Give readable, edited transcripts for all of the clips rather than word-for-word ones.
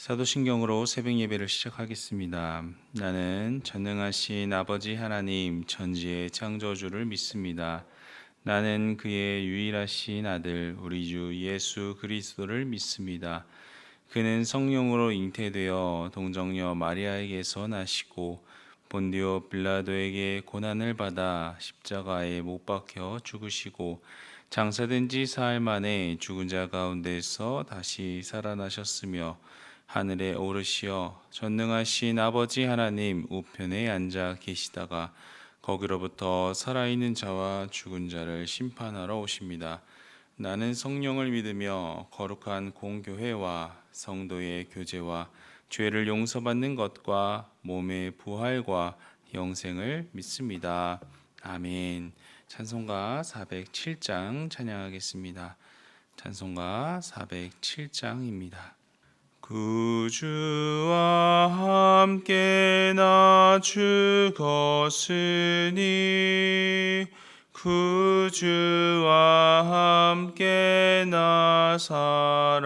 사도신경으로 새벽 예배를 시작하겠습니다. 나는 전능하신 아버지 하나님 전지의 창조주를 믿습니다. 나는 그의 유일하신 아들 우리 주 예수 그리스도를 믿습니다. 그는 성령으로 잉태되어 동정녀 마리아에게서 나시고 본디오 빌라도에게 고난을 받아 십자가에 못 박혀 죽으시고 장사된 지 사흘 만에 죽은 자 가운데서 다시 살아나셨으며 하늘에 오르시어 전능하신 아버지 하나님 우편에 앉아 계시다가 거기로부터 살아있는 자와 죽은 자를 심판하러 오십니다. 나는 성령을 믿으며 거룩한 공교회와 성도의 교제와 죄를 용서받는 것과 몸의 부활과 영생을 믿습니다. 아멘. 찬송가 407장 찬양하겠습니다. 찬송가 407장입니다. 구주와 함께 나 죽었으니 구주와 함께 나 살았도다.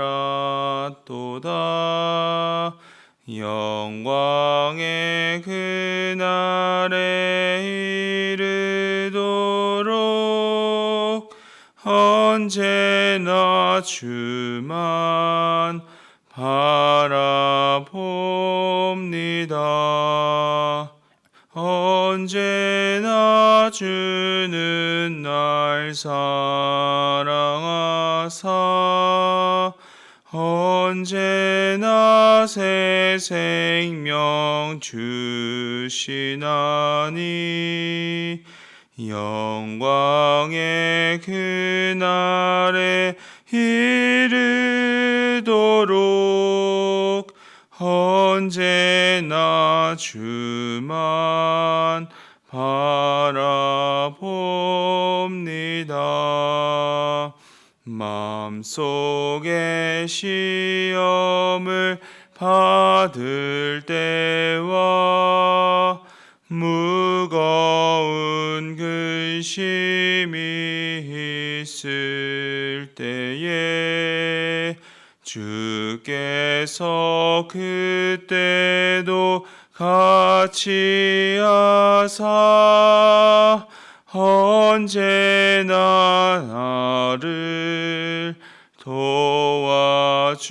영광의 그날에 이르도록 언제나 주만 바라봅니다. 언제나 주는 날 사랑하사 언제나 새 생명 주시나니 영광의 그날에 이르도록 언제나 주만 바라봅니다. 마음속에 시험을 받을 때와 무거운 근심이 있을 때에 주께서 그때도 같이 하사 언제나 나를 도와주시네.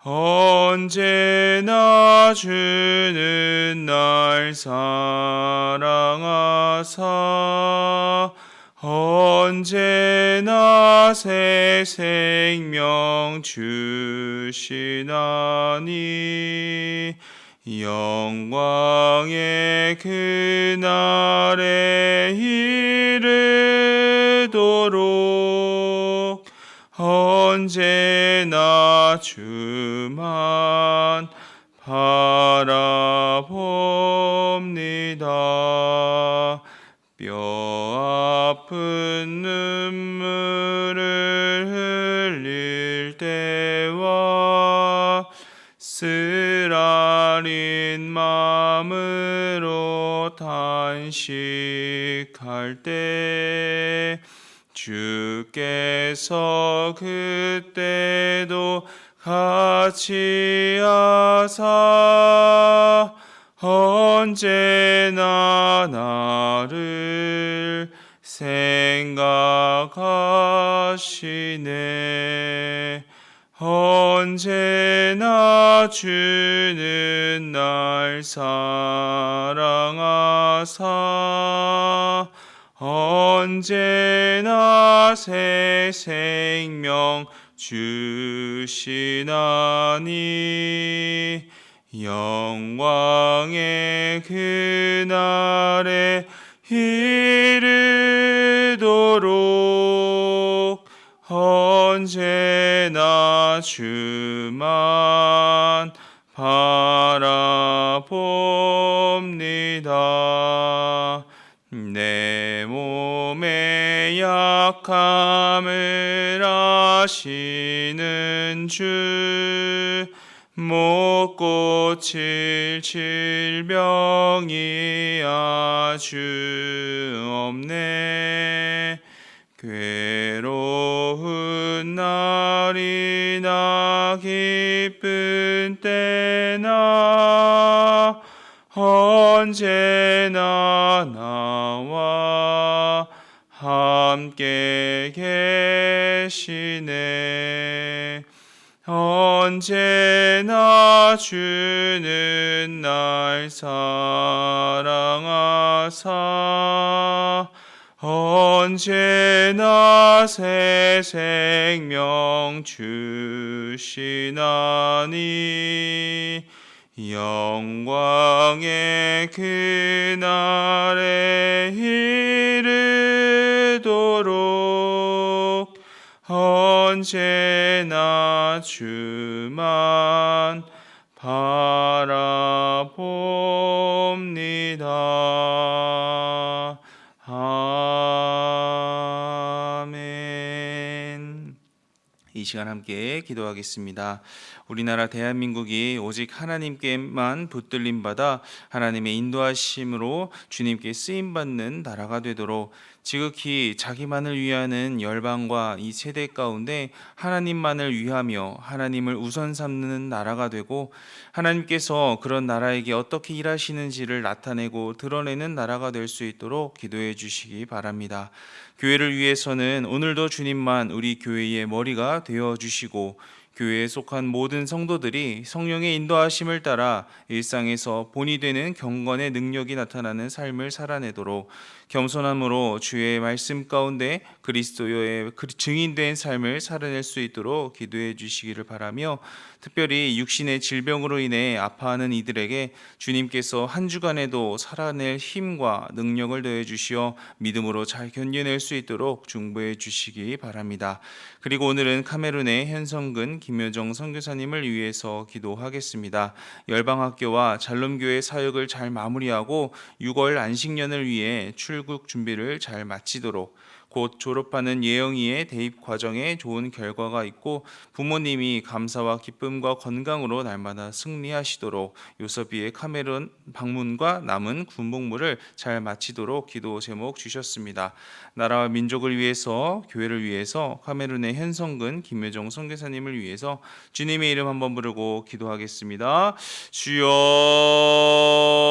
언제나 주는 날 사랑하사 언제나 새 생명 주시나니 영광의 그날에 이르도록 언제나 주만 바라봅니다. 뼈 아픈 눈물을 흘릴 때와 쓰라린 마음으로 탄식할 때 주께서 그때도 같이 하사 언제나 나를 생각하시네. 언제나 주는 날 사랑하사 언제나 새 생명 주시나니 영광의 그날에 이르도록 언제나 주만 바라봅니다. 내 몸의 약함을 아시는 주 못 고칠 질병이 아주 없네. 괴로운 날이 지나 기쁜 때나 언제나 나와 함께 계시네. 언제나 주는 날 사랑하사 언제나 새 생명 주시나니 영광의 그날에 이르도록 언제나 주만 바라봅니다. 아멘. 이 시간 함께 기도하겠습니다. 우리나라 대한민국이 오직 하나님께만 붙들림 받아 하나님의 인도하심으로 주님께 쓰임받는 나라가 되도록 지극히 자기만을 위하는 열방과 이 세대 가운데 하나님만을 위하며 하나님을 우선 삼는 나라가 되고 하나님께서 그런 나라에게 어떻게 일하시는지를 나타내고 드러내는 나라가 될 수 있도록 기도해 주시기 바랍니다. 교회를 위해서는 오늘도 주님만 우리 교회의 머리가 되어 주시고 교회에 속한 모든 성도들이 성령의 인도하심을 따라 일상에서 본이 되는 경건의 능력이 나타나는 삶을 살아내도록 겸손함으로 주의 말씀 가운데 그리스도의 증인된 삶을 살아낼 수 있도록 기도해 주시기를 바라며 특별히 육신의 질병으로 인해 아파하는 이들에게 주님께서 한 주간에도 살아낼 힘과 능력을 더해 주시어 믿음으로 잘 견뎌낼 수 있도록 중보해 주시기 바랍니다. 그리고 오늘은 카메룬의 현성근 김효정 선교사님을 위해서 기도하겠습니다. 열방학교와 잘롬교회 사역을 잘 마무리하고 6월 안식년을 위해 출국 준비를 잘 마치도록 곧 졸업하는 예영이의 대입 과정에 좋은 결과가 있고 부모님이 감사와 기쁨과 건강으로 날마다 승리하시도록 요섭이의 카메룬 방문과 남은 군복무를 잘 마치도록 기도 제목 주셨습니다. 나라와 민족을 위해서 교회를 위해서 카메룬의 현성근 김효정 선교사님을 위해서 주님의 이름 한번 부르고 기도하겠습니다.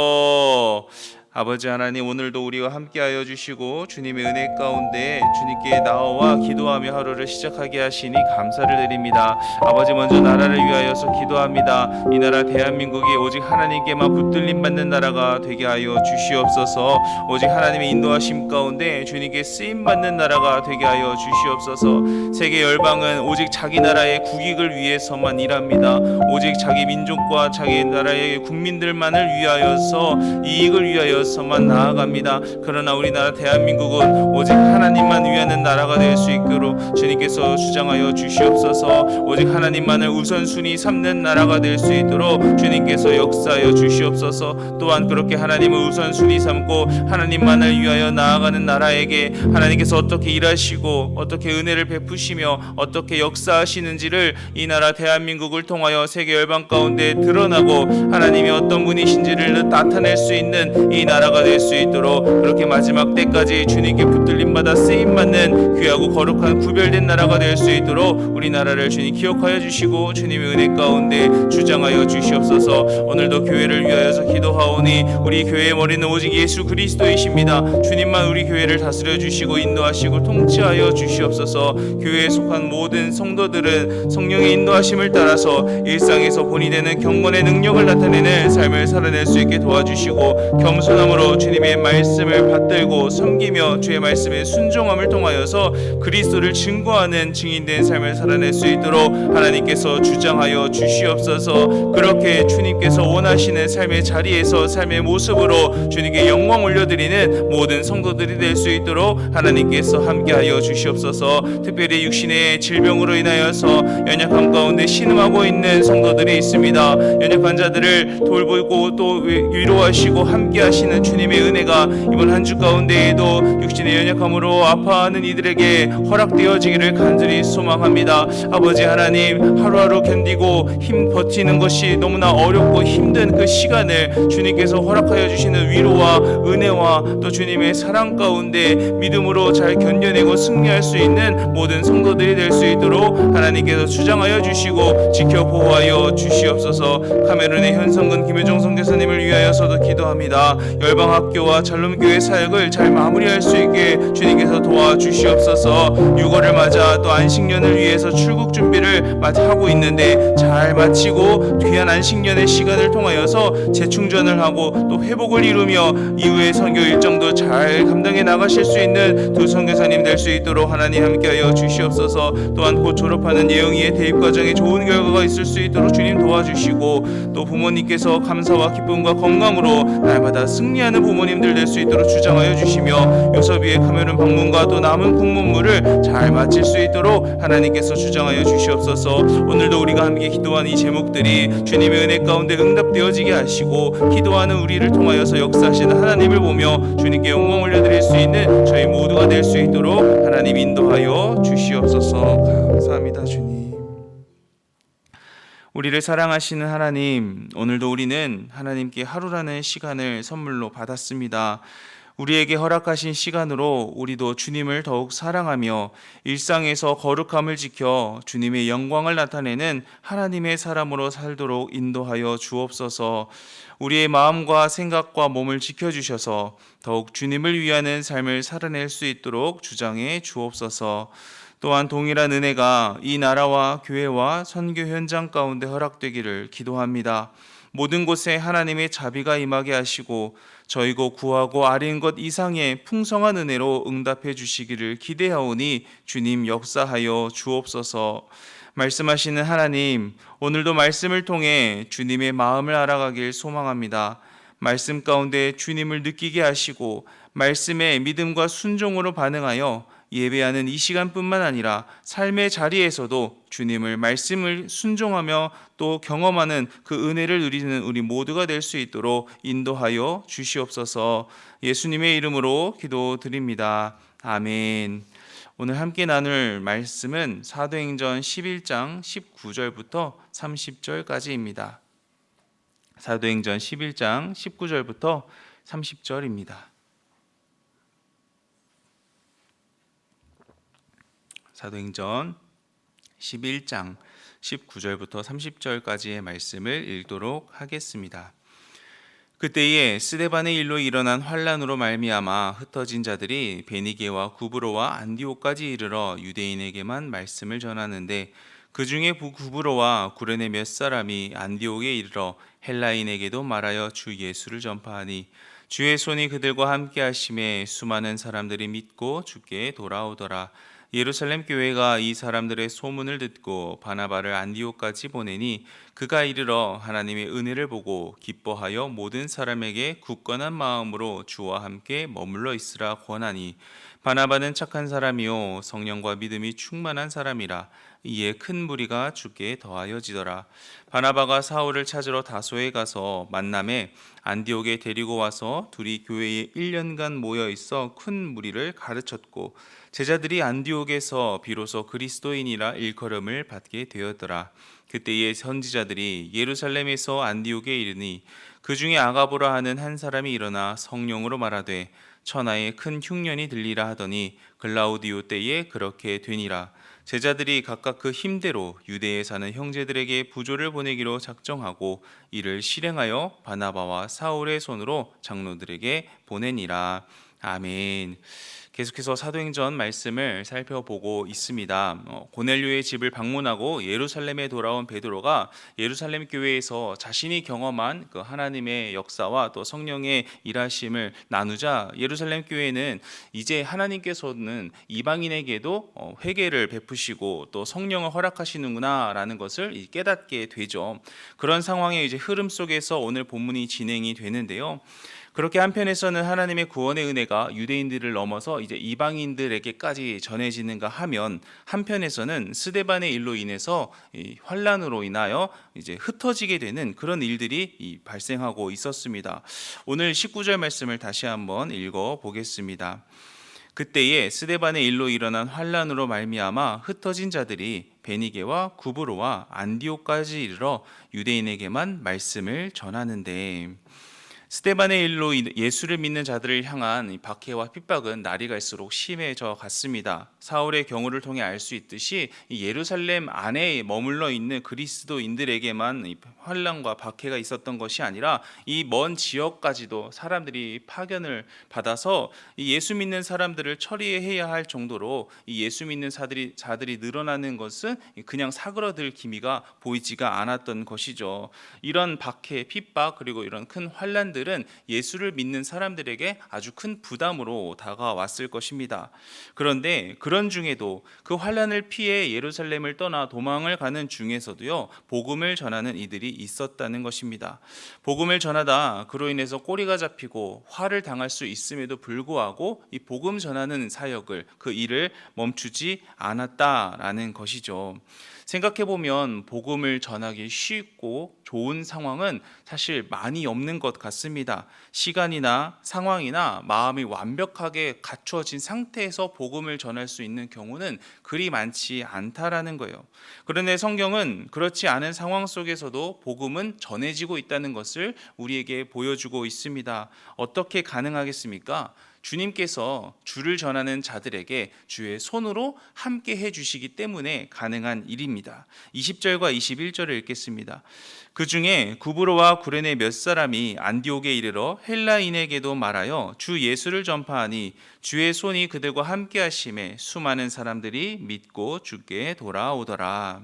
주여 아버지 하나님, 오늘도 우리와 함께하여 주시고 주님의 은혜 가운데 주님께 나와 기도하며 하루를 시작하게 하시니 감사를 드립니다. 아버지, 먼저 나라를 위하여서 기도합니다. 이 나라 대한민국이 오직 하나님께만 붙들림 받는 나라가 되게 하여 주시옵소서. 오직 하나님의 인도하심 가운데 주님께 쓰임 받는 나라가 되게 하여 주시옵소서. 세계 열방은 오직 자기 나라의 국익을 위해서만 일합니다. 오직 자기 민족과 자기 나라의 국민들만을 위하여서 이익을 위하여 서만 나아갑니다. 그러나 우리나라 대한민국은 오직 하나님만 위하는 나라가 될 수 있도록 주님께서 주장하여 주시옵소서. 오직 하나님만을 우선순위 삼는 나라가 될 수 있도록 주님께서 역사하여 주시옵소서. 또한 그렇게 하나님을 우선순위 삼고 하나님만을 위하여 나아가는 나라에게 하나님께서 어떻게 일하시고 어떻게 은혜를 베푸시며 어떻게 역사하시는지를 이 나라 대한민국을 통하여 세계 열방 가운데 드러나고 하나님이 어떤 분이신지를 나타낼 수 있는 이 나라가 될 수 있도록 그렇게 마지막 때까지 주님께 붙들림 받아 쓰임 받는 귀하고 거룩한 구별된 나라가 될 수 있도록 우리나라를 주님 기억하여 주시고 주님의 은혜 가운데 주장하여 주시옵소서. 오늘도 교회를 위하여서 기도하오니 우리 교회의 머리는 오직 예수 그리스도이십니다. 주님만 우리 교회를 다스려 주시고 인도하시고 통치하여 주시옵소서. 교회에 속한 모든 성도들은 성령의 인도하심을 따라서 일상에서 본이 되는 경건의 능력을 나타내는 삶을 살아낼 수 있게 도와주시고 겸손함으로 주님의 말씀을 받들고 섬기며 주의 말씀에 순종함을 통하여서 그리스도를 증거하는 증인된 삶을 살아낼 수 있도록 하나님께서 주장하여 주시옵소서. 그렇게 주님께서 원하시는 삶의 자리에서 삶의 모습으로 주님께 영광 올려드리는 모든 성도들이 될 수 있도록 하나님께서 함께하여 주시옵소서. 특별히 육신의 질병으로 인하여서 연약함 가운데 신음하고 있는 성도들이 있습니다. 연약한 자들을 돌보고 또 위로하시고 함께하시는 주님의 은혜가 이번 한 주 가운데에도 육신의 연약함으로 아파하는 이들에게 허락되어지기를 간절히 소망합니다. 아버지 하나님, 하루하루 견디고 버티는 것이 너무나 어렵고 힘든 그 시간을 주님께서 허락하여 주시는 위로와 은혜와 또 주님의 사랑 가운데 믿음으로 잘 견뎌내고 승리할 수 있는 모든 성도들이 될 수 있도록 하나님께서 주장하여 주시고 지켜 보호하여 주시옵소서. 카메룬의 현성근 김효정 선교사님을 위하여서도 기도합니다. 열방학교와 잘롬교회 사역을 잘 마무리할 수 있게 주님께서 도와주시옵소서. 6월을 맞아 또 안식년을 위해서 출국 준비를 하고 있는데 잘 마치고 귀한 안식년의 시간을 통하여서 재충전을 하고 또 회복을 이루며 이후의 선교 일정도 잘 감당해 나가실 수 있는 두 선교사님 될 수 있도록 하나님 함께하여 주시옵소서. 또한 곧 졸업하는 예영이의 대입 과정에 좋은 결과가 있을 수 있도록 주님 도와주시고 또 부모님께서 감사와 기쁨과 건강으로 날마다 승리하는 부모님들 될 수 있도록 주장하여 주시며 요섭이의 카메룬 방문과 또 남은 공문물을 잘 마칠 수 있도록 하나님께서 주장하여 주시옵소서. 오늘도 우리가 함께 기도한 이 제목들이 주님의 은혜 가운데 응답되어지게 하시고 기도하는 우리를 통하여서 역사하시는 하나님을 보며 주님께 영광 올려드릴 수 있는 저희 모두가 될 수 있도록 하나님 인도하여 주시옵소서. 감사합니다. 주님, 우리를 사랑하시는 하나님, 오늘도 우리는 하나님께 하루라는 시간을 선물로 받았습니다. 우리에게 허락하신 시간으로 우리도 주님을 더욱 사랑하며 일상에서 거룩함을 지켜 주님의 영광을 나타내는 하나님의 사람으로 살도록 인도하여 주옵소서. 우리의 마음과 생각과 몸을 지켜주셔서 더욱 주님을 위하는 삶을 살아낼 수 있도록 주장해 주옵소서. 또한 동일한 은혜가 이 나라와 교회와 선교 현장 가운데 허락되기를 기도합니다. 모든 곳에 하나님의 자비가 임하게 하시고 저희고 구하고 아뢰는 것 이상의 풍성한 은혜로 응답해 주시기를 기대하오니 주님 역사하여 주옵소서. 말씀하시는 하나님, 오늘도 말씀을 통해 주님의 마음을 알아가길 소망합니다. 말씀 가운데 주님을 느끼게 하시고 말씀에 믿음과 순종으로 반응하여 예배하는 이 시간뿐만 아니라 삶의 자리에서도 주님을 말씀을 순종하며 또 경험하는 그 은혜를 누리는 우리 모두가 될 수 있도록 인도하여 주시옵소서. 예수님의 이름으로 기도드립니다. 아멘. 오늘 함께 나눌 말씀은 사도행전 11장 19절부터 30절까지입니다. 사도행전 11장 19절부터 30절입니다. 사도행전 11장 19절부터 30절까지의 말씀을 읽도록 하겠습니다. 그때에 스데반의 일로 일어난 환란으로 말미암아 흩어진 자들이 베니게와 구브로와 안디옥까지 이르러 유대인에게만 말씀을 전하는데 그 중에 구브로와 구레네 몇 사람이 안디옥에 이르러 헬라인에게도 말하여 주 예수를 전파하니 주의 손이 그들과 함께 하심에 수많은 사람들이 믿고 주께 돌아오더라. 예루살렘 교회가 이 사람들의 소문을 듣고 바나바를 안디옥까지 보내니 그가 이르러 하나님의 은혜를 보고 기뻐하여 모든 사람에게 굳건한 마음으로 주와 함께 머물러 있으라 권하니 바나바는 착한 사람이요 성령과 믿음이 충만한 사람이라. 이에 큰 무리가 주께 더하여지더라. 바나바가 사울을 찾으러 다소에 가서 만남에 안디옥에 데리고 와서 둘이 교회에 1년간 모여 있어 큰 무리를 가르쳤고 제자들이 안디옥에서 비로소 그리스도인이라 일컬음을 받게 되었더라. 그때의 선지자들이 예루살렘에서 안디옥에 이르니 그 중에 아가보라 하는 한 사람이 일어나 성령으로 말하되 천하에 큰 흉년이 들리라 하더니 글라우디오 때에 그렇게 되니라. 제자들이 각각 그 힘대로 유대에 사는 형제들에게 부조를 보내기로 작정하고 이를 실행하여 바나바와 사울의 손으로 장로들에게 보내니라. 아멘. 계속해서 사도행전 말씀을 살펴보고 있습니다. 고넬료의 집을 방문하고 예루살렘에 돌아온 베드로가 예루살렘 교회에서 자신이 경험한 그 하나님의 역사와 또 성령의 일하심을 나누자 예루살렘 교회는 이제 하나님께서는 이방인에게도 회개를 베푸시고 또 성령을 허락하시는구나라는 것을 깨닫게 되죠. 그런 상황의 이제 흐름 속에서 오늘 본문이 진행이 되는데요. 그렇게 한편에서는 하나님의 구원의 은혜가 유대인들을 넘어서 이제 이방인들에게까지 전해지는가 하면 한편에서는 스데반의 일로 인해서 이 환란으로 인하여 이제 흩어지게 되는 그런 일들이 발생하고 있었습니다. 오늘 19절 말씀을 다시 한번 읽어 보겠습니다. 그때에 스데반의 일로 일어난 환란으로 말미암아 흩어진 자들이 베니게와 구브로와 안디옥까지 이르러 유대인에게만 말씀을 전하는데, 스데반의 일로 예수를 믿는 자들을 향한 이 박해와 핍박은 날이 갈수록 심해져 갔습니다. 사울의 경우를 통해 알 수 있듯이 이 예루살렘 안에 머물러 있는 그리스도인들에게만 이 환란과 박해가 있었던 것이 아니라 이 먼 지역까지도 사람들이 파견을 받아서 이 예수 믿는 사람들을 처리해야 할 정도로 이 예수 믿는 자들이 늘어나는 것은 그냥 사그러들 기미가 보이지가 않았던 것이죠. 이런 박해, 핍박, 그리고 이런 큰 환란들은 예수를 믿는 사람들에게 아주 큰 부담으로 다가왔을 것입니다. 그런데 그런 중에도 그 환란을 피해 예루살렘을 떠나 도망을 가는 중에서도요, 복음을 전하는 이들이 있었다는 것입니다. 복음을 전하다 그로 인해서 꼬리가 잡히고 화를 당할 수 있음에도 불구하고 이 복음 전하는 사역을, 그 일을 멈추지 않았다라는 것이죠. 생각해보면 복음을 전하기 쉽고 좋은 상황은 사실 많이 없는 것 같습니다. 시간이나 상황이나 마음이 완벽하게 갖추어진 상태에서 복음을 전할 수 있는 경우는 그리 많지 않다라는 거예요. 그런데 성경은 그렇지 않은 상황 속에서도 복음은 전해지고 있다는 것을 우리에게 보여주고 있습니다. 어떻게 가능하겠습니까? 주님께서 주를 전하는 자들에게 주의 손으로 함께 해주시기 때문에 가능한 일입니다. 20절과 21절을 읽겠습니다. 그 중에 구브로와 구레네 몇 사람이 안디옥에 이르러 헬라인에게도 말하여 주 예수를 전파하니 주의 손이 그들과 함께 하심에 수많은 사람들이 믿고 주께 돌아오더라.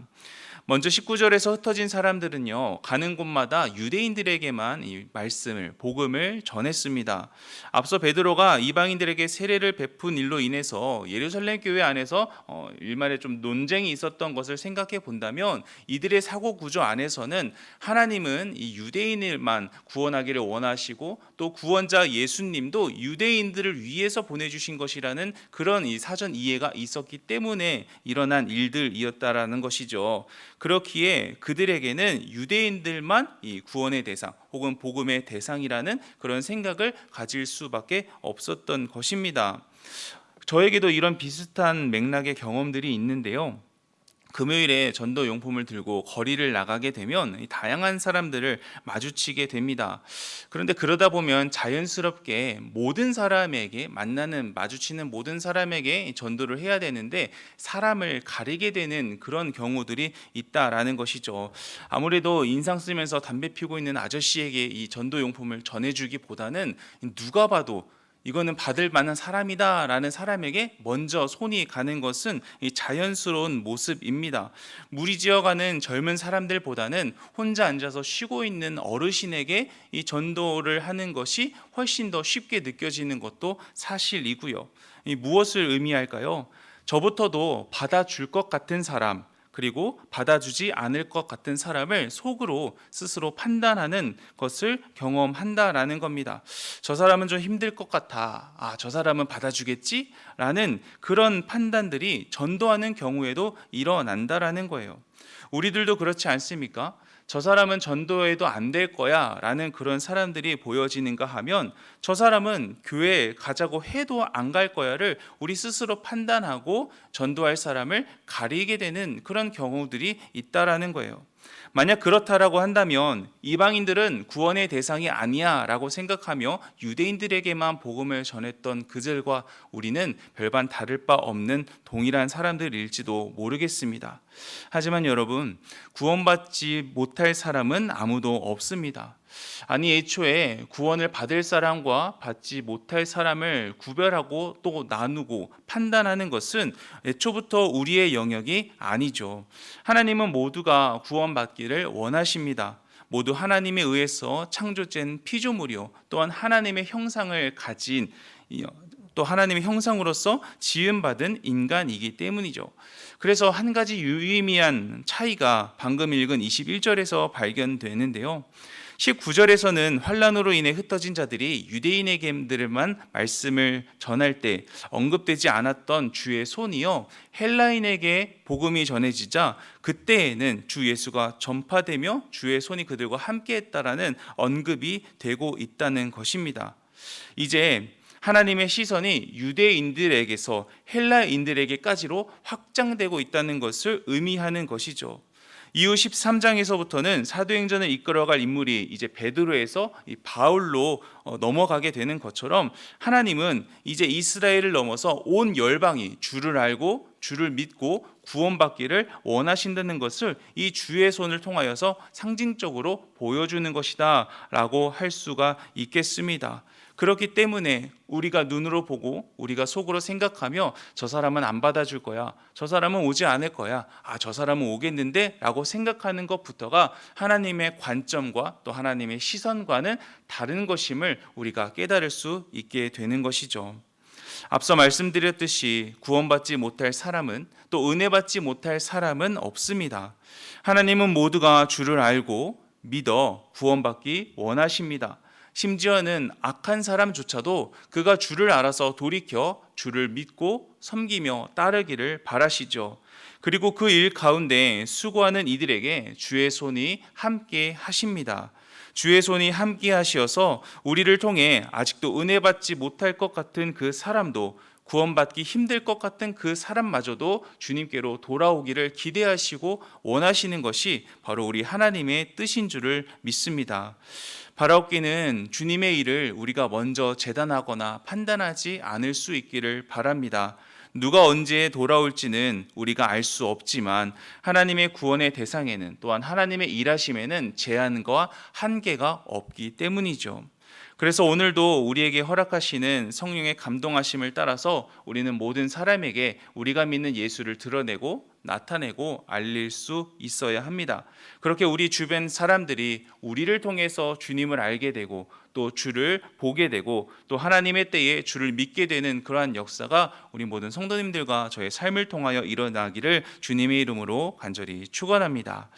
먼저 19절에서 흩어진 사람들은요, 가는 곳마다 유대인들에게만 이 말씀을, 복음을 전했습니다. 앞서 베드로가 이방인들에게 세례를 베푼 일로 인해서 예루살렘 교회 안에서 일말에 좀 논쟁이 있었던 것을 생각해 본다면, 이들의 사고 구조 안에서는 하나님은 이 유대인을만 구원하기를 원하시고 또 구원자 예수님도 유대인들을 위해서 보내주신 것이라는 그런 이 사전 이해가 있었기 때문에 일어난 일들이었다라는 것이죠. 그렇기에 그들에게는 유대인들만 이 구원의 대상 혹은 복음의 대상이라는 그런 생각을 가질 수밖에 없었던 것입니다. 저에게도 이런 비슷한 맥락의 경험들이 있는데요. 금요일에 전도 용품을 들고 거리를 나가게 되면 다양한 사람들을 마주치게 됩니다. 그런데 그러다 보면 자연스럽게 모든 사람에게 마주치는 모든 사람에게 전도를 해야 되는데 사람을 가리게 되는 그런 경우들이 있다라는 것이죠. 아무래도 인상 쓰면서 담배 피우고 있는 아저씨에게 이 전도 용품을 전해주기보다는 누가 봐도 이거는 받을 만한 사람이다라는 사람에게 먼저 손이 가는 것은 자연스러운 모습입니다. 무리지어가는 젊은 사람들보다는 혼자 앉아서 쉬고 있는 어르신에게 이 전도를 하는 것이 훨씬 더 쉽게 느껴지는 것도 사실이고요. 무엇을 의미할까요? 저부터도 받아줄 것 같은 사람, 그리고 받아주지 않을 것 같은 사람을 속으로 스스로 판단하는 것을 경험한다라는 겁니다. 저 사람은 좀 힘들 것 같아. 저 사람은 받아주겠지? 라는 그런 판단들이 전도하는 경우에도 일어난다라는 거예요. 우리들도 그렇지 않습니까? 저 사람은 전도해도 안 될 거야 라는 그런 사람들이 보여지는가 하면 저 사람은 교회에 가자고 해도 안 갈 거야를 우리 스스로 판단하고 전도할 사람을 가리게 되는 그런 경우들이 있다라는 거예요. 만약 그렇다라고 한다면 이방인들은 구원의 대상이 아니야 라고 생각하며 유대인들에게만 복음을 전했던 그들과 우리는 별반 다를 바 없는 동일한 사람들일지도 모르겠습니다. 하지만 여러분, 구원받지 못할 사람은 아무도 없습니다. 아니, 애초에 구원을 받을 사람과 받지 못할 사람을 구별하고 또 나누고 판단하는 것은 애초부터 우리의 영역이 아니죠. 하나님은 모두가 구원받기를 원하십니다. 모두 하나님에 의해서 창조된 피조물이요, 또한 하나님의 형상을 가진 또 하나님의 형상으로서 지음받은 인간이기 때문이죠. 그래서 한 가지 유의미한 차이가 방금 읽은 21절에서 발견되는데요. 19절에서는 환란으로 인해 흩어진 자들이 유대인에게만 말씀을 전할 때 언급되지 않았던 주의 손이요, 헬라인에게 복음이 전해지자 그때에는 주 예수가 전파되며 주의 손이 그들과 함께했다라는 언급이 되고 있다는 것입니다. 이제 하나님의 시선이 유대인들에게서 헬라인들에게까지로 확장되고 있다는 것을 의미하는 것이죠. 이후 13장에서부터는 사도행전을 이끌어갈 인물이 이제 베드로에서 이 바울로 넘어가게 되는 것처럼 하나님은 이제 이스라엘을 넘어서 온 열방이 주를 알고 주를 믿고 구원받기를 원하신다는 것을 이 주의 손을 통하여서 상징적으로 보여주는 것이다 라고 할 수가 있겠습니다. 그렇기 때문에 우리가 눈으로 보고 우리가 속으로 생각하며 저 사람은 안 받아줄 거야, 저 사람은 오지 않을 거야, 저 사람은 오겠는데 라고 생각하는 것부터가 하나님의 관점과 또 하나님의 시선과는 다른 것임을 우리가 깨달을 수 있게 되는 것이죠. 앞서 말씀드렸듯이 구원받지 못할 사람은 또 은혜받지 못할 사람은 없습니다. 하나님은 모두가 주를 알고 믿어 구원받기 원하십니다. 심지어는 악한 사람조차도 그가 주를 알아서 돌이켜 주를 믿고 섬기며 따르기를 바라시죠. 그리고 그 일 가운데 수고하는 이들에게 주의 손이 함께 하십니다. 주의 손이 함께 하시어서 우리를 통해 아직도 은혜 받지 못할 것 같은 그 사람도, 구원받기 힘들 것 같은 그 사람마저도 주님께로 돌아오기를 기대하시고 원하시는 것이 바로 우리 하나님의 뜻인 줄을 믿습니다. 바라옵기는 주님의 일을 우리가 먼저 재단하거나 판단하지 않을 수 있기를 바랍니다. 누가 언제 돌아올지는 우리가 알 수 없지만 하나님의 구원의 대상에는, 또한 하나님의 일하심에는 제한과 한계가 없기 때문이죠. 그래서 오늘도 우리에게 허락하시는 성령의 감동하심을 따라서 우리는 모든 사람에게 우리가 믿는 예수를 드러내고 나타내고 알릴 수 있어야 합니다. 그렇게 우리 주변 사람들이 우리를 통해서 주님을 알게 되고 또 주를 보게 되고 또 하나님의 때에 주를 믿게 되는 그러한 역사가 우리 모든 성도님들과 저의 삶을 통하여 일어나기를 주님의 이름으로 간절히 축원합니다.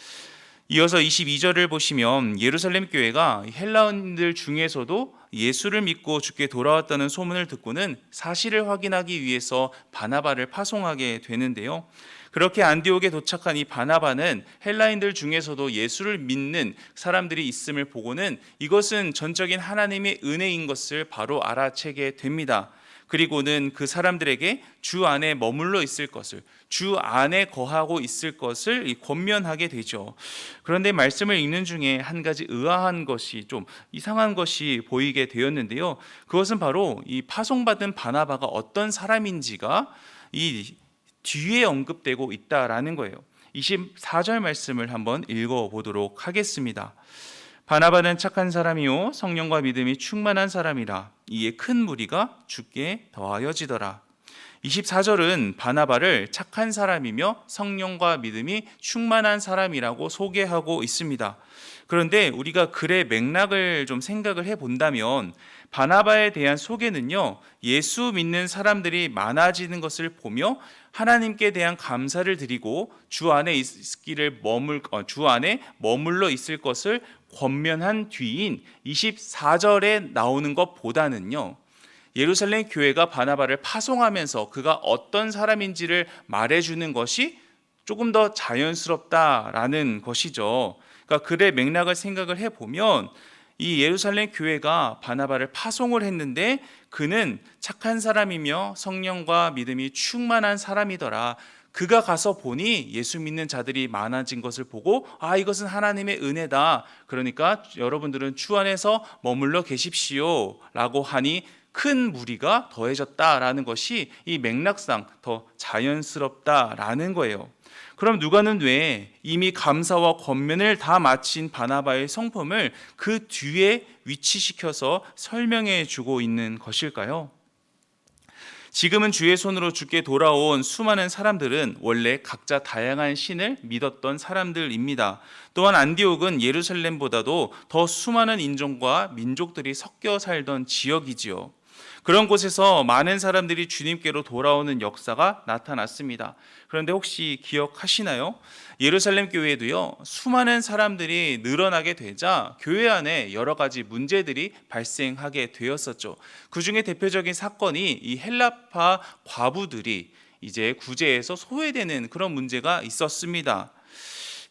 이어서 22절을 보시면 예루살렘 교회가 헬라인들 중에서도 예수를 믿고 주께 돌아왔다는 소문을 듣고는 사실을 확인하기 위해서 바나바를 파송하게 되는데요. 그렇게 안디옥에 도착한 이 바나바는 헬라인들 중에서도 예수를 믿는 사람들이 있음을 보고는 이것은 전적인 하나님의 은혜인 것을 바로 알아채게 됩니다. 그리고는 그 사람들에게 주 안에 머물러 있을 것을, 주 안에 거하고 있을 것을 권면하게 되죠. 그런데 말씀을 읽는 중에 한 가지 의아한 것이, 좀 이상한 것이 보이게 되었는데요. 그것은 바로 이 파송받은 바나바가 어떤 사람인지가 이 뒤에 언급되고 있다라는 거예요. 24절 말씀을 한번 읽어보도록 하겠습니다. 바나바는 착한 사람이요 성령과 믿음이 충만한 사람이라 이에 큰 무리가 주께 더하여지더라. 24절은 바나바를 착한 사람이며 성령과 믿음이 충만한 사람이라고 소개하고 있습니다. 그런데 우리가 글의 맥락을 좀 생각을 해본다면 바나바에 대한 소개는요, 예수 믿는 사람들이 많아지는 것을 보며 하나님께 대한 감사를 드리고 주 안에 머물러 있을 것을 권면한 뒤인 24절에 나오는 것보다는요, 예루살렘 교회가 바나바를 파송하면서 그가 어떤 사람인지를 말해주는 것이 조금 더 자연스럽다라는 것이죠. 그러니까 글의 맥락을 생각을 해보면 이 예루살렘 교회가 바나바를 파송을 했는데 그는 착한 사람이며 성령과 믿음이 충만한 사람이더라. 그가 가서 보니 예수 믿는 자들이 많아진 것을 보고 이것은 하나님의 은혜다. 그러니까 여러분들은 주 안에서 머물러 계십시오 라고 하니 큰 무리가 더해졌다라는 것이 이 맥락상 더 자연스럽다라는 거예요. 그럼 누가는 왜 이미 감사와 권면을 다 마친 바나바의 성품을 그 뒤에 위치시켜서 설명해 주고 있는 것일까요? 지금은 주의 손으로 주께 돌아온 수많은 사람들은 원래 각자 다양한 신을 믿었던 사람들입니다. 또한 안디옥은 예루살렘보다도 더 수많은 인종과 민족들이 섞여 살던 지역이지요. 그런 곳에서 많은 사람들이 주님께로 돌아오는 역사가 나타났습니다. 그런데 혹시 기억하시나요? 예루살렘 교회도요, 수많은 사람들이 늘어나게 되자 교회 안에 여러 가지 문제들이 발생하게 되었었죠. 그 중에 대표적인 사건이 이 헬라파 과부들이 이제 구제에서 소외되는 그런 문제가 있었습니다.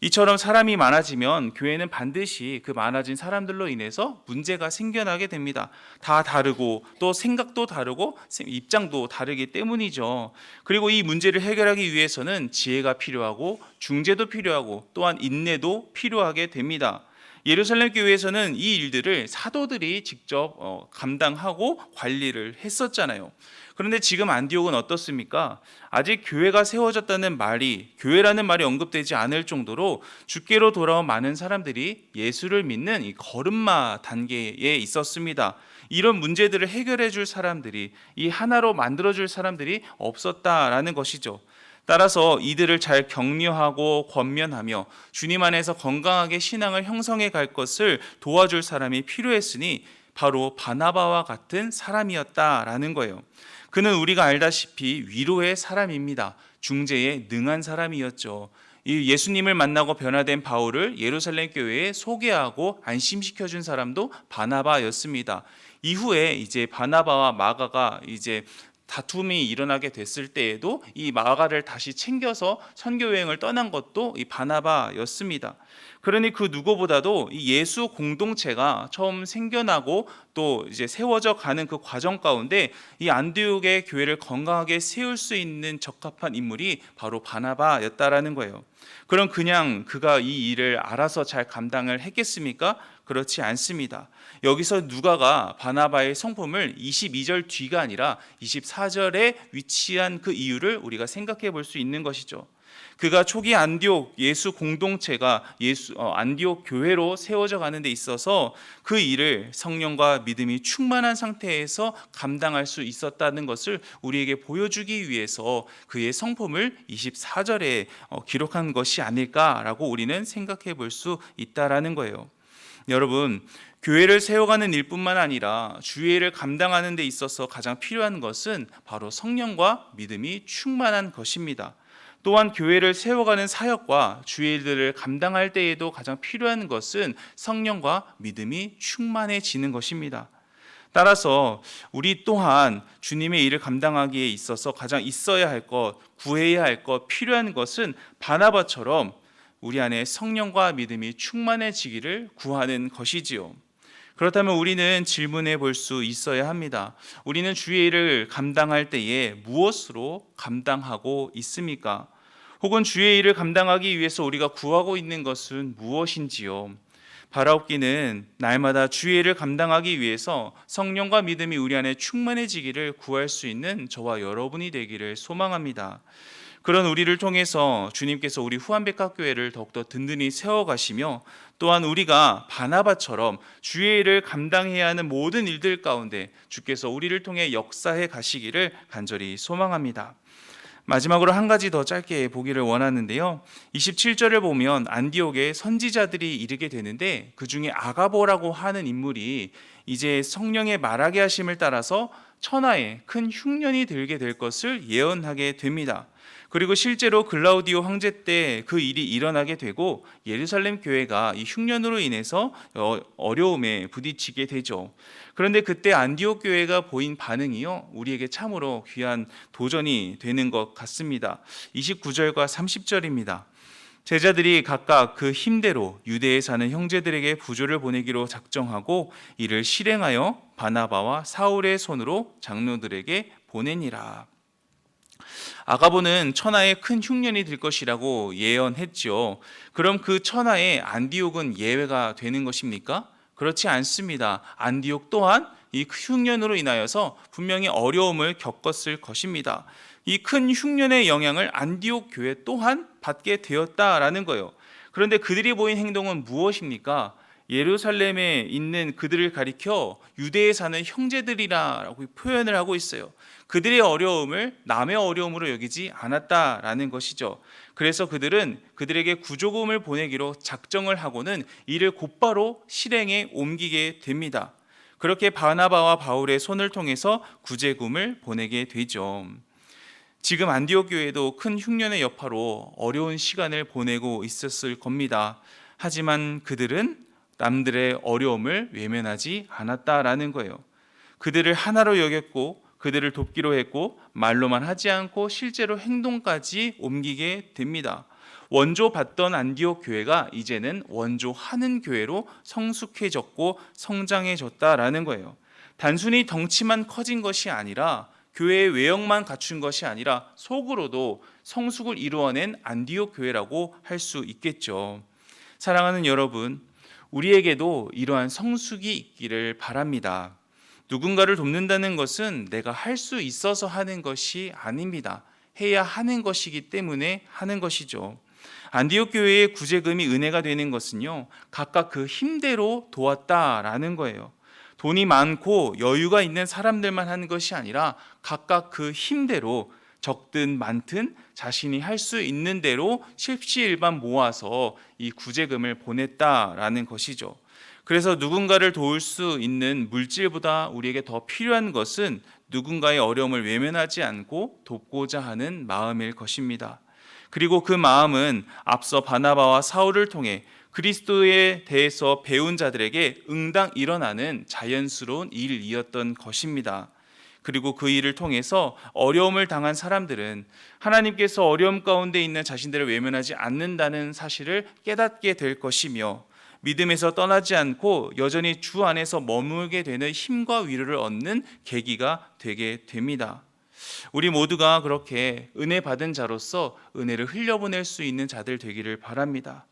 이처럼 사람이 많아지면 교회는 반드시 그 많아진 사람들로 인해서 문제가 생겨나게 됩니다. 다 다르고 또 생각도 다르고 입장도 다르기 때문이죠. 그리고 이 문제를 해결하기 위해서는 지혜가 필요하고 중재도 필요하고 또한 인내도 필요하게 됩니다. 예루살렘 교회에서는 이 일들을 사도들이 직접 감당하고 관리를 했었잖아요. 그런데 지금 안디옥은 어떻습니까? 아직 교회가 세워졌다는 말이, 교회라는 말이 언급되지 않을 정도로 주께로 돌아온 많은 사람들이 예수를 믿는 이 걸음마 단계에 있었습니다. 이런 문제들을 해결해 줄 사람들이, 이 하나로 만들어 줄 사람들이 없었다라는 것이죠. 따라서 이들을 잘 격려하고 권면하며 주님 안에서 건강하게 신앙을 형성해 갈 것을 도와줄 사람이 필요했으니 바로 바나바와 같은 사람이었다라는 거예요. 그는 우리가 알다시피 위로의 사람입니다. 중재에 능한 사람이었죠. 이 예수님을 만나고 변화된 바울을 예루살렘 교회에 소개하고 안심시켜 준 사람도 바나바였습니다. 이후에 이제 바나바와 마가가 이제 다툼이 일어나게 됐을 때에도 이 마가를 다시 챙겨서 선교 여행을 떠난 것도 이 바나바였습니다. 그러니 그 누구보다도 이 예수 공동체가 처음 생겨나고 또 이제 세워져 가는 그 과정 가운데 이 안디옥의 교회를 건강하게 세울 수 있는 적합한 인물이 바로 바나바였다라는 거예요. 그럼 그냥 그가 이 일을 알아서 잘 감당을 했겠습니까? 그렇지 않습니다. 여기서 누가가 바나바의 성품을 22절 뒤가 아니라 24절에 위치한 그 이유를 우리가 생각해 볼 수 있는 것이죠. 그가 초기 안디옥 예수 공동체가 안디옥 교회로 세워져 가는 데 있어서 그 일을 성령과 믿음이 충만한 상태에서 감당할 수 있었다는 것을 우리에게 보여주기 위해서 그의 성품을 24절에 기록한 것이 아닐까라고 우리는 생각해 볼 수 있다라는 거예요. 여러분, 교회를 세워가는 일뿐만 아니라 주일을 감당하는 데 있어서 가장 필요한 것은 바로 성령과 믿음이 충만한 것입니다. 또한 교회를 세워가는 사역과 주일들을 감당할 때에도 가장 필요한 것은 성령과 믿음이 충만해지는 것입니다. 따라서 우리 또한 주님의 일을 감당하기에 있어서 가장 있어야 할 것, 구해야 할 것, 필요한 것은 바나바처럼 우리 안에 성령과 믿음이 충만해지기를 구하는 것이지요. 그렇다면 우리는 질문해 볼 수 있어야 합니다. 우리는 주의 일을 감당할 때에 무엇으로 감당하고 있습니까? 혹은 주의 일을 감당하기 위해서 우리가 구하고 있는 것은 무엇인지요? 바라옵기는 날마다 주의 일을 감당하기 위해서 성령과 믿음이 우리 안에 충만해지기를 구할 수 있는 저와 여러분이 되기를 소망합니다. 그런 우리를 통해서 주님께서 우리 후한백학교회를 더욱더 든든히 세워가시며 또한 우리가 바나바처럼 주의 일을 감당해야 하는 모든 일들 가운데 주께서 우리를 통해 역사해 가시기를 간절히 소망합니다. 마지막으로 한 가지 더 짧게 보기를 원하는데요. 27절을 보면 안디옥에 선지자들이 이르게 되는데 그 중에 아가보라고 하는 인물이 이제 성령의 말하게 하심을 따라서 천하에 큰 흉년이 들게 될 것을 예언하게 됩니다. 그리고 실제로 글라우디오 황제 때 그 일이 일어나게 되고 예루살렘 교회가 이 흉년으로 인해서 어려움에 부딪히게 되죠. 그런데 그때 안디옥 교회가 보인 반응이요, 우리에게 참으로 귀한 도전이 되는 것 같습니다. 29절과 30절입니다. 제자들이 각각 그 힘대로 유대에 사는 형제들에게 부조를 보내기로 작정하고 이를 실행하여 바나바와 사울의 손으로 장로들에게 보내니라. 아가보는 천하에 큰 흉년이 들 것이라고 예언했죠. 그럼 그 천하에 안디옥은 예외가 되는 것입니까? 그렇지 않습니다. 안디옥 또한 이 흉년으로 인하여서 분명히 어려움을 겪었을 것입니다. 이 큰 흉년의 영향을 안디옥 교회 또한 받게 되었다라는 거예요. 그런데 그들이 보인 행동은 무엇입니까? 예루살렘에 있는 그들을 가리켜 유대에 사는 형제들이라고 표현을 하고 있어요. 그들의 어려움을 남의 어려움으로 여기지 않았다라는 것이죠. 그래서 그들은 그들에게 구조금을 보내기로 작정을 하고는 이를 곧바로 실행에 옮기게 됩니다. 그렇게 바나바와 바울의 손을 통해서 구제금을 보내게 되죠. 지금 안디옥 교회도 큰 흉년의 여파로 어려운 시간을 보내고 있었을 겁니다. 하지만 그들은 남들의 어려움을 외면하지 않았다라는 거예요. 그들을 하나로 여겼고 그들을 돕기로 했고 말로만 하지 않고 실제로 행동까지 옮기게 됩니다. 원조 받던 안디옥 교회가 이제는 원조하는 교회로 성숙해졌고 성장해졌다라는 거예요. 단순히 덩치만 커진 것이 아니라 교회의 외형만 갖춘 것이 아니라 속으로도 성숙을 이루어낸 안디옥 교회라고 할 수 있겠죠. 사랑하는 여러분, 우리에게도 이러한 성숙이 있기를 바랍니다. 누군가를 돕는다는 것은 내가 할 수 있어서 하는 것이 아닙니다. 해야 하는 것이기 때문에 하는 것이죠. 안디옥 교회의 구제금이 은혜가 되는 것은요, 각각 그 힘대로 도왔다라는 거예요. 돈이 많고 여유가 있는 사람들만 하는 것이 아니라 각각 그 힘대로 적든 많든 자신이 할 수 있는 대로 십시일반 모아서 이 구제금을 보냈다라는 것이죠. 그래서 누군가를 도울 수 있는 물질보다 우리에게 더 필요한 것은 누군가의 어려움을 외면하지 않고 돕고자 하는 마음일 것입니다. 그리고 그 마음은 앞서 바나바와 사울을 통해 그리스도에 대해서 배운 자들에게 응당 일어나는 자연스러운 일이었던 것입니다. 그리고 그 일을 통해서 어려움을 당한 사람들은 하나님께서 어려움 가운데 있는 자신들을 외면하지 않는다는 사실을 깨닫게 될 것이며 믿음에서 떠나지 않고 여전히 주 안에서 머물게 되는 힘과 위로를 얻는 계기가 되게 됩니다. 우리 모두가 그렇게 은혜 받은 자로서 은혜를 흘려보낼 수 있는 자들 되기를 바랍니다.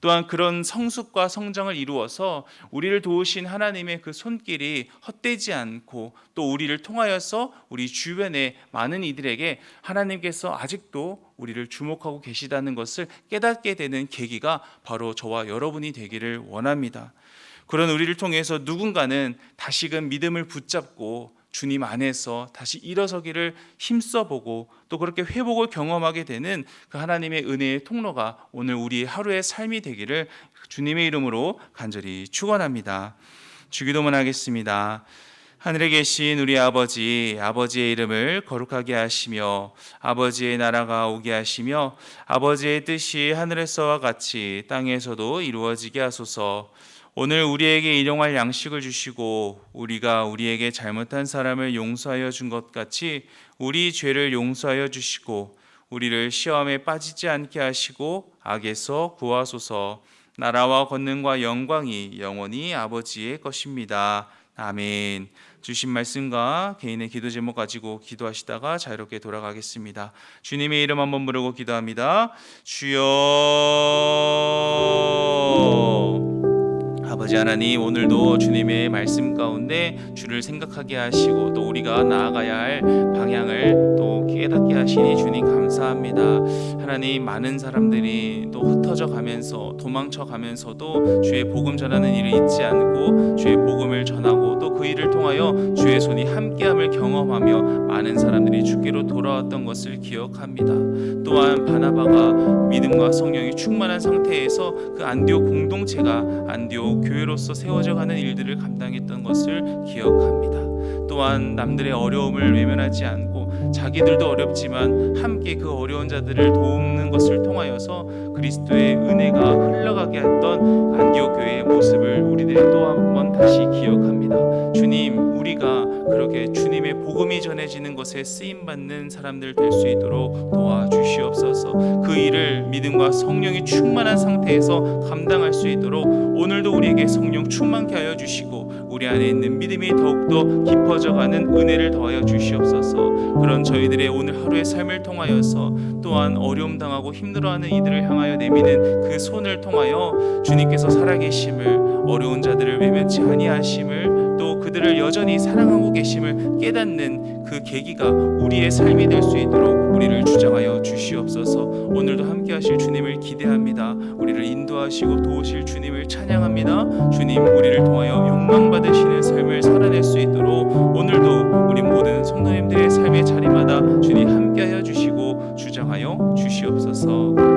또한 그런 성숙과 성장을 이루어서 우리를 도우신 하나님의 그 손길이 헛되지 않고 또 우리를 통하여서 우리 주변의 많은 이들에게 하나님께서 아직도 우리를 주목하고 계시다는 것을 깨닫게 되는 계기가 바로 저와 여러분이 되기를 원합니다. 그런 우리를 통해서 누군가는 다시금 믿음을 붙잡고 주님 안에서 다시 일어서기를 힘써보고 또 그렇게 회복을 경험하게 되는 그 하나님의 은혜의 통로가 오늘 우리의 하루의 삶이 되기를 주님의 이름으로 간절히 축원합니다. 주기도문 하겠습니다. 하늘에 계신 우리 아버지, 아버지의 이름을 거룩하게 하시며 아버지의 나라가 오게 하시며 아버지의 뜻이 하늘에서와 같이 땅에서도 이루어지게 하소서. 오늘 우리에게 일용할 양식을 주시고 우리가 우리에게 잘못한 사람을 용서하여 준 것 같이 우리 죄를 용서하여 주시고 우리를 시험에 빠지지 않게 하시고 악에서 구하소서. 나라와 권능과 영광이 영원히 아버지의 것입니다. 아멘. 주신 말씀과 개인의 기도 제목 가지고 기도하시다가 자유롭게 돌아가겠습니다. 주님의 이름 한번 부르고 기도합니다. 주여. 아버지 하나님, 오늘도 주님의 말씀 가운데 주를 생각하게 하시고 또 우리가 나아가야 할 방향을 또 깨닫게 하시니 주님 감사합니다. 하나님, 많은 사람들이 또 흩어져 가면서 도망쳐 가면서도 주의 복음 전하는 일을 잊지 않고 주의 복음을 전하고 또 그 일을 통하여 주의 손이 함께함을 경험하며 많은 사람들이 주께로 돌아왔던 것을 기억합니다. 또한 바나바가 믿음과 성령이 충만한 상태에서 그 안디옥 공동체가 안디옥 교회로서 세워져 가는 일들을 감당했던 것을 기억합니다. 또한 남들의 어려움을 외면하지 않고 자기들도 어렵지만 함께 그 어려운 자들을 돕는 것을 통하여서 그리스도의 은혜가 흘러가게 했던 안디옥 교회의 모습을 우리들이 또 한 번 다시 기억합니다. 주님, 우리가 그렇게 주님의 복음이 전해지는 것에 쓰임받는 사람들 될 수 있도록 도와주시옵소서. 그 일을 믿음과 성령이 충만한 상태에서 감당할 수 있도록 오늘도 우리에게 성령 충만케 하여 주시고 우리 안에 있는 믿음이 더욱더 깊어져가는 은혜를 더하여 주시옵소서. 그런 저희들의 오늘 하루의 삶을 통하여서 또한 어려움 당하고 힘들어하는 이들을 향하여 내미는 그 손을 통하여 주님께서 살아계심을, 어려운 자들을 외면치 아니하심을, 또 그들을 여전히 사랑하고 계심을 깨닫는 그 계기가 우리의 삶이 될 수 있도록 우리를 주장하여 주시옵소서. 오늘도 함께 하실 주님을 기대합니다. 우리를 인도하시고 도우실 주님을 찬양합니다. 주님, 우리를 통하여 영광 받으시는 삶을 살아낼 수 있도록 오늘도 우리 모든 성도님들의 삶의 자리마다 주님 함께 하여 주시고 주장하여 주시옵소서.